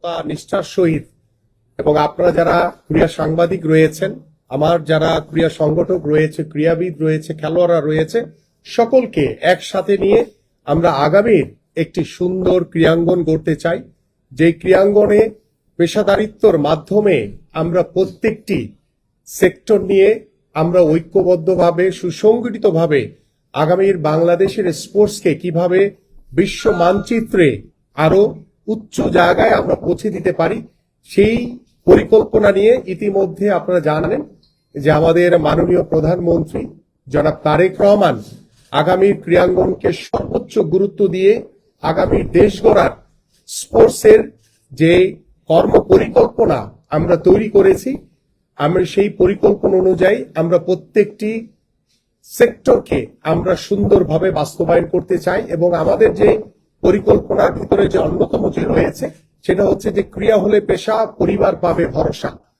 দক্ষতা নিষ্ঠার সহিত এবং আপনারা যারা ক্রীড়া সাংবাদিক রয়েছেন, আমার যারা ক্রীড়া সংগঠক রয়েছে, ক্রীড়াবিদ রয়েছে, খেলোয়াড়রা রয়েছে, সকলকে একসাথে নিয়ে আমরা আগামীর একটি সুন্দর ক্রীড়াঙ্গন গড়তে চাই, যে ক্রীড়াঙ্গনে পেশাদারিত্বর মাধ্যমে আমরা প্রত্যেকটি সেক্টর নিয়ে আমরা ঐক্যবদ্ধভাবে সুসংগঠিতভাবে আগামীর বাংলাদেশের স্পোর্টসকে কিভাবে বিশ্ব মানচিত্রে আরো উচ্চ জায়গায় আমরা পৌঁছে দিতে পারি, সেই পরিকল্পনা নিয়ে ইতিমধ্যে আপনারা জানেন যে আমাদের মাননীয় প্রধানমন্ত্রী জনাব তারেক রহমান আগামীর ক্রীড়াঙ্গনকে সর্বোচ্চ গুরুত্ব দিয়ে আগামী দেশ গড়ার স্পোর্টসের যে কর্ম পরিকল্পনা আমরা তৈরি করেছি, আমরা সেই পরিকল্পনা অনুযায়ী আমরা প্রত্যেকটি সেক্টরকে আমরা সুন্দরভাবে বাস্তবায়ন করতে চাই। এবং আমাদের যে পরিকল্পনার ভিতরে যে অন্যতম যে রয়েছে সেটা হচ্ছে যে ক্রীড়া হলে পেশা, পরিবার পাবে ভরসা।